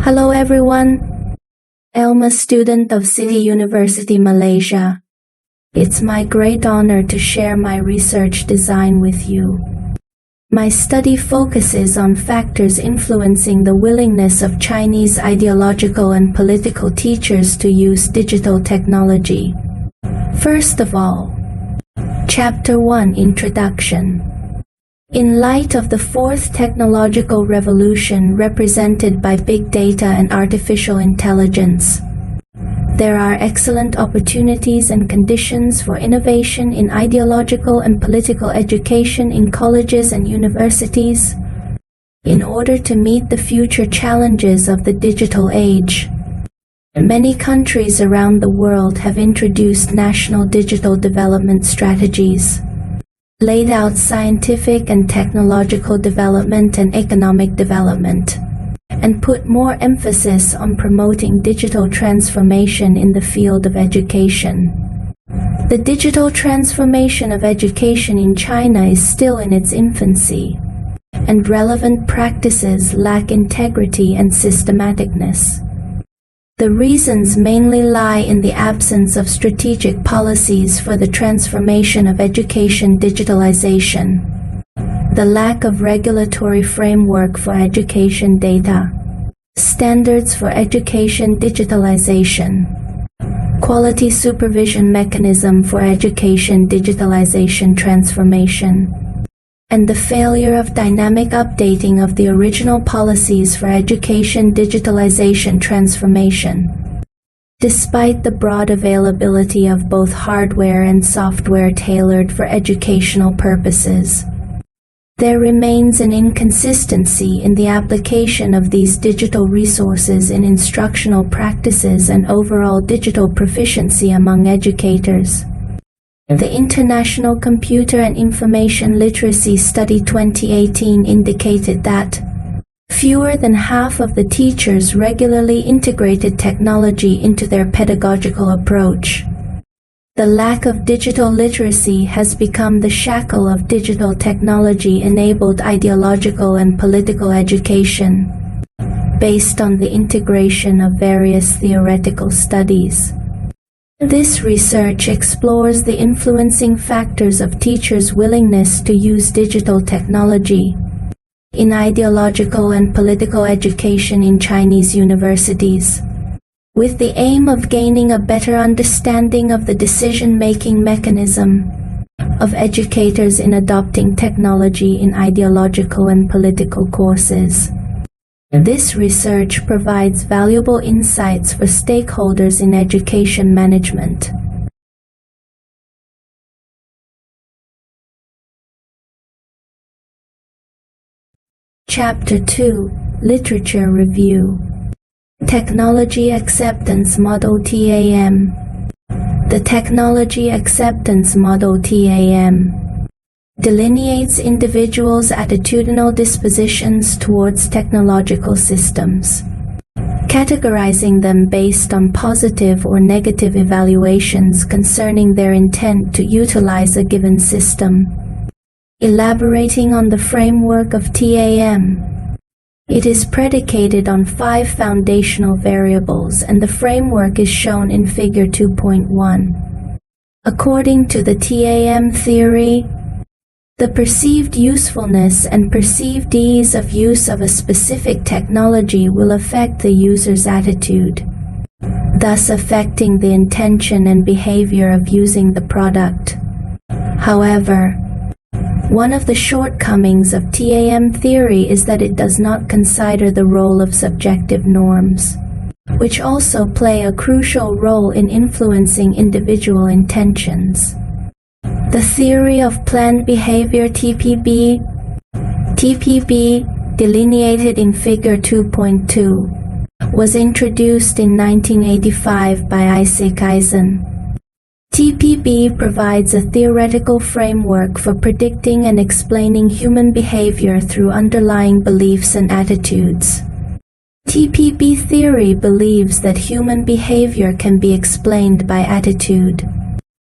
Hello everyone, I'm a student of City University, Malaysia. It's my great honor to share my research design with you. My study focuses on factors influencing the willingness of Chinese ideological and political teachers to use digital technology. First of all, Chapter 1 Introduction. In light of the fourth technological revolution represented by big data and artificial intelligence, there are excellent opportunities and conditions for innovation in ideological and political education in colleges and universities in order to meet the future challenges of the digital age. Many countries around the world have introduced national digital development strategies, laid out scientific and technological development and economic development, and put more emphasis on promoting digital transformation in the field of education. The digital transformation of education in China is still in its infancy, and relevant practices lack integrity and systematicness. The reasons mainly lie in the absence of strategic policies for the transformation of education digitalization, the lack of regulatory framework for education data, standards for education digitalization, quality supervision mechanism for education digitalization transformation, and the failure of dynamic updating of the original policies for education digitalization transformation. Despite the broad availability of both hardware and software tailored for educational purposes, there remains an inconsistency in the application of these digital resources in instructional practices and overall digital proficiency among educators. The International Computer and Information Literacy Study 2018 indicated that fewer than half of the teachers regularly integrated technology into their pedagogical approach. The lack of digital literacy has become the shackle of digital technology-enabled ideological and political education, based on the integration of various theoretical studies. This research explores the influencing factors of teachers' willingness to use digital technology in ideological and political education in Chinese universities, with the aim of gaining a better understanding of the decision-making mechanism of educators in adopting technology in ideological and political courses. This research provides valuable insights for stakeholders in education management. Chapter 2 Literature Review. Technology Acceptance Model TAM. The Technology Acceptance Model TAM delineates individuals' attitudinal dispositions towards technological systems, categorizing them based on positive or negative evaluations concerning their intent to utilize a given system. Elaborating on the framework of TAM, it is predicated on 5 foundational variables, and the framework is shown in Figure 2.1. According to the TAM theory, the perceived usefulness and perceived ease of use of a specific technology will affect the user's attitude, thus affecting the intention and behavior of using the product. However, one of the shortcomings of TAM theory is that it does not consider the role of subjective norms, which also play a crucial role in influencing individual intentions. The theory of planned behavior TPB, delineated in Figure 2.2, was introduced in 1985 by Isaac Eisen. TPB provides a theoretical framework for predicting and explaining human behavior through underlying beliefs and attitudes. TPB theory believes that human behavior can be explained by attitude,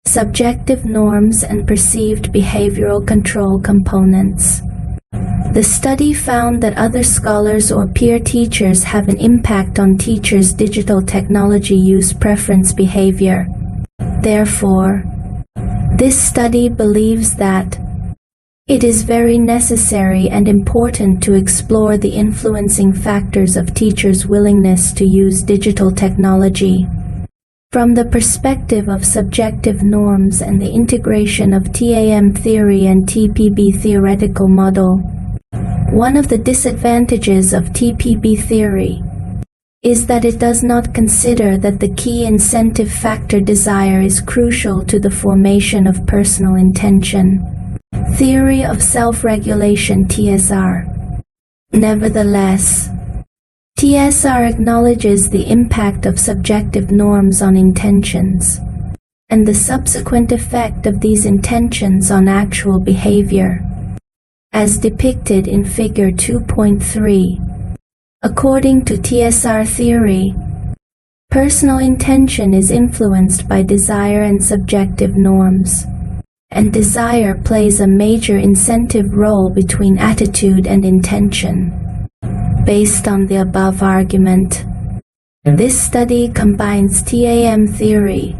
subjective norms, and perceived behavioral control components. The study found that other scholars or peer teachers have an impact on teachers' digital technology use preference behavior. Therefore, this study believes that it is very necessary and important to explore the influencing factors of teachers' willingness to use digital technology from the perspective of subjective norms and the integration of TAM theory and TPB theoretical model. One of the disadvantages of TPB theory is that it does not consider that the key incentive factor desire is crucial to the formation of personal intention. Theory of self-regulation (TSR). Nevertheless, TSR acknowledges the impact of subjective norms on intentions and the subsequent effect of these intentions on actual behavior, as depicted in Figure 2.3. According to TSR theory, personal intention is influenced by desire and subjective norms, and desire plays a major incentive role between attitude and intention. Based on the above argument, this study combines TAM theory,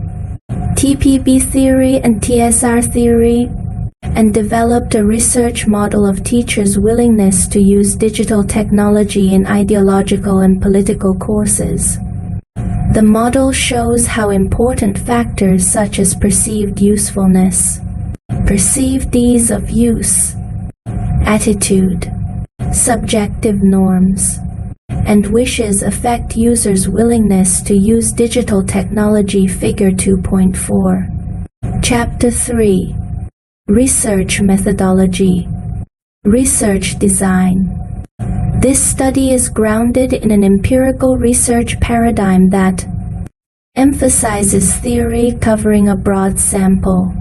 TPB theory and TSR theory, and developed a research model of teachers' willingness to use digital technology in ideological and political courses. The model shows how important factors such as perceived usefulness, perceived ease of use, attitude, subjective norms, and wishes affect users' willingness to use digital technology. Figure 2.4. Chapter 3. Research Methodology. Research Design. This study is grounded in an empirical research paradigm that emphasizes theory covering a broad sample.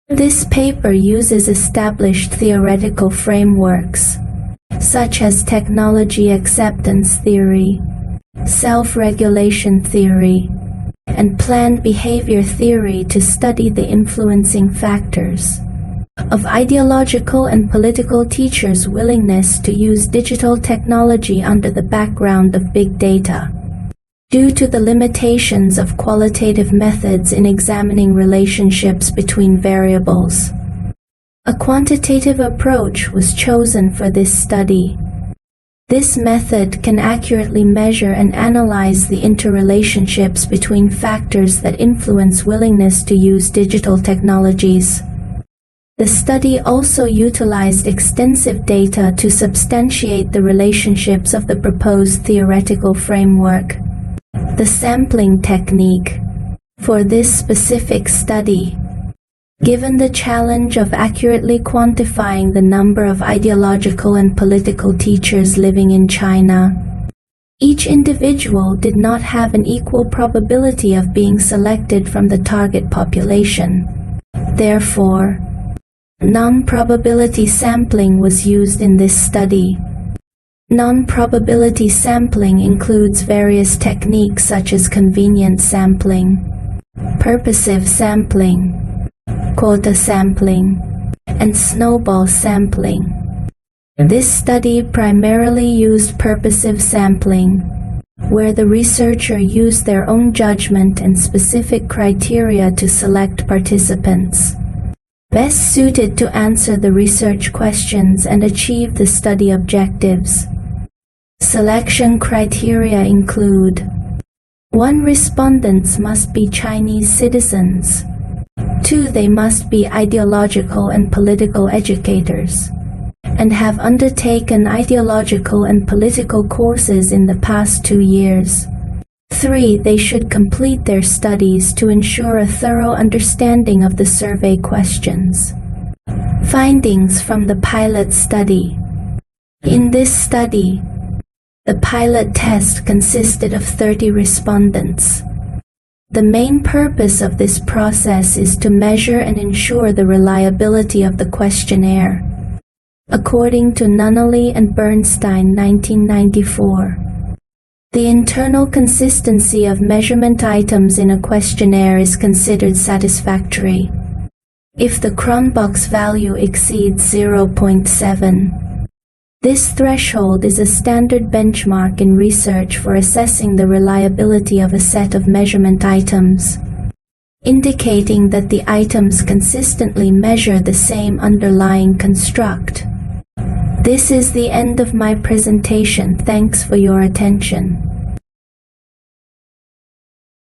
This paper uses established theoretical frameworks, such as technology acceptance theory, self-regulation theory, and planned behavior theory to study the influencing factors of ideological and political teachers' willingness to use digital technology under the background of big data. Due to the limitations of qualitative methods in examining relationships between variables, a quantitative approach was chosen for this study. This method can accurately measure and analyze the interrelationships between factors that influence willingness to use digital technologies. The study also utilized extensive data to substantiate the relationships of the proposed theoretical framework. The sampling technique for this specific study, given the challenge of accurately quantifying the number of ideological and political teachers living in China, each individual did not have an equal probability of being selected from the target population. Therefore, non-probability sampling was used in this study. Non-probability sampling includes various techniques such as convenience sampling, purposive sampling, quota sampling, and snowball sampling. This study primarily used purposive sampling, where the researcher used their own judgment and specific criteria to select participants best suited to answer the research questions and achieve the study objectives. Selection criteria include: 1. Respondents must be Chinese citizens. 2. They must be ideological and political educators, and have undertaken ideological and political courses in the past 2 years. 3. They should complete their studies to ensure a thorough understanding of the survey questions. Findings from the pilot study. In this study, the pilot test consisted of 30 respondents. The main purpose of this process is to measure and ensure the reliability of the questionnaire, according to Nunnally and Bernstein 1994. The internal consistency of measurement items in a questionnaire is considered satisfactory if the Cronbox value exceeds 0.7. This threshold is a standard benchmark in research for assessing the reliability of a set of measurement items, indicating that the items consistently measure the same underlying construct. This is the end of my presentation. Thanks for your attention.